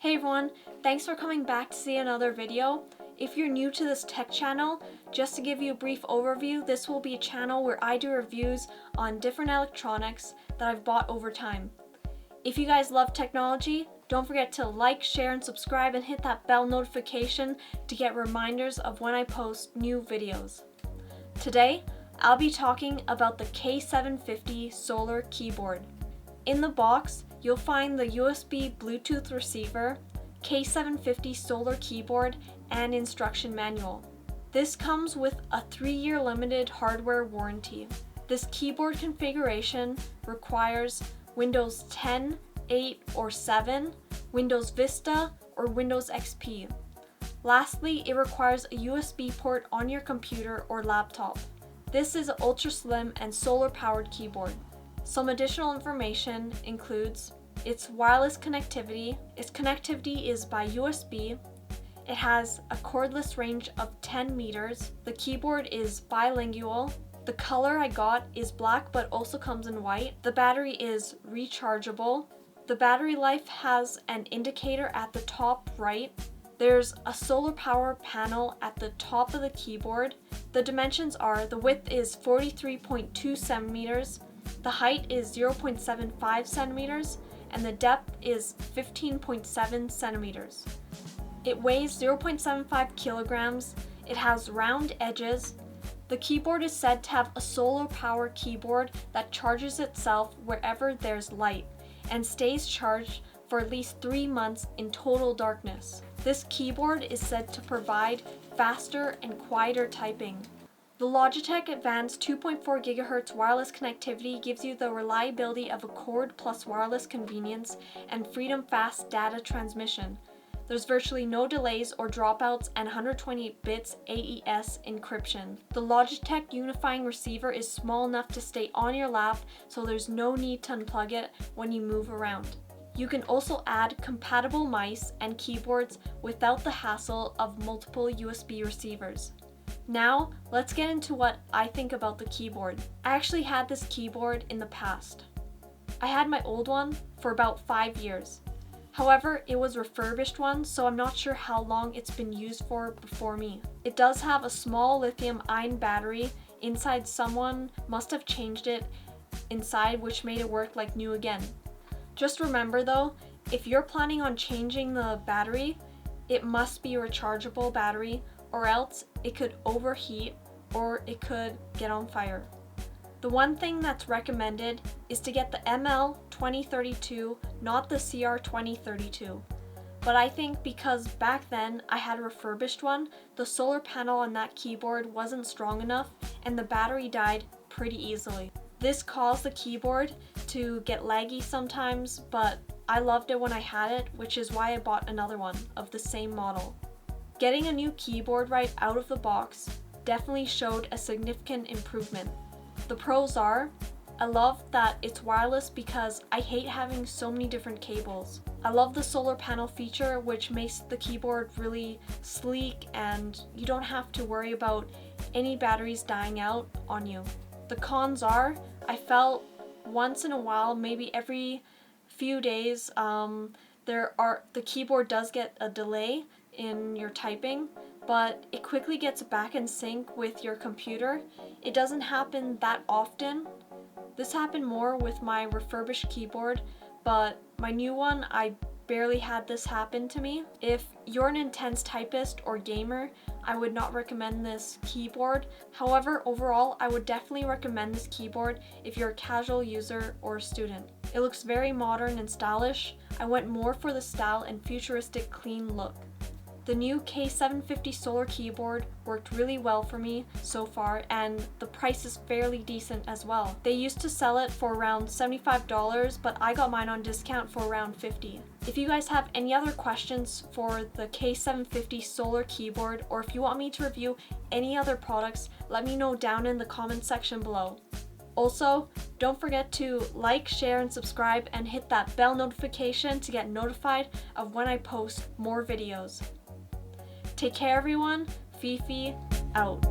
Hey everyone, thanks for coming back to see another video. If you're new to this tech channel, just to give you a brief overview, this will be a channel where I do reviews on different electronics that I've bought over time. If you guys love technology, don't forget to like, share, and subscribe and hit that bell notification to get reminders of when I post new videos. Today, I'll be talking about the K750 Solar Keyboard. In the box, you'll find the USB Bluetooth receiver, K750 Solar Keyboard, and instruction manual. This comes with a 3-year limited hardware warranty. This keyboard configuration requires Windows 10, 8, or 7, Windows Vista, or Windows XP. Lastly, it requires a USB port on your computer or laptop. This is an ultra slim and solar powered keyboard. Some additional information includes its wireless connectivity. Its connectivity is by USB. It has a cordless range of 10 meters. The keyboard is bilingual. The color I got is black but also comes in white. The battery is rechargeable. The battery life has an indicator at the top right. There's a solar power panel at the top of the keyboard. The dimensions are: the width is 43.2 centimeters, the height is 0.75 centimeters, and the depth is 15.7 centimeters. It weighs 0.75 kilograms. It has round edges. The keyboard is said to have a solar power keyboard that charges itself wherever there's light and stays charged for at least 3 months in total darkness. This keyboard is said to provide faster and quieter typing. The Logitech Advanced 2.4 GHz wireless connectivity gives you the reliability of a cord plus wireless convenience and freedom fast data transmission. There's virtually no delays or dropouts and 128 bits AES encryption. The Logitech unifying receiver is small enough to stay on your lap, so there's no need to unplug it when you move around. You can also add compatible mice and keyboards without the hassle of multiple USB receivers. Now, let's get into what I think about the keyboard. I actually had this keyboard in the past. I had my old one for about 5 years. However, it was a refurbished one, so I'm not sure how long it's been used for before me. It does have a small lithium-ion battery inside. Someone must have changed it inside, which made it work like new again. Just remember though, if you're planning on changing the battery, it must be a rechargeable battery, or else it could overheat or it could get on fire. The one thing that's recommended is to get the ML2032, not the CR2032. But I think because back then I had a refurbished one, the solar panel on that keyboard wasn't strong enough and the battery died pretty easily. This caused the keyboard to get laggy sometimes, but I loved it when I had it, which is why I bought another one of the same model. Getting a new keyboard right out of the box definitely showed a significant improvement. The pros are, I love that it's wireless because I hate having so many different cables. I love the solar panel feature, which makes the keyboard really sleek and you don't have to worry about any batteries dying out on you. The cons are, I felt once in a while, maybe every few days, the keyboard does get a delay in your typing, but it quickly gets back in sync with your computer. It doesn't happen that often. This happened more with my refurbished keyboard, but my new one, I barely had this happen to me. If you're an intense typist or gamer, I would not recommend this keyboard. However, overall, I would definitely recommend this keyboard if you're a casual user or a student. It looks very modern and stylish. I went more for the style and futuristic clean look. The new K750 Solar Keyboard worked really well for me so far, and the price is fairly decent as well. They used to sell it for around $75, but I got mine on discount for around $50. If you guys have any other questions for the K750 Solar Keyboard, or if you want me to review any other products, let me know down in the comment section below. Also, don't forget to like, share, and subscribe, and hit that bell notification to get notified of when I post more videos. Take care everyone, Feifei out.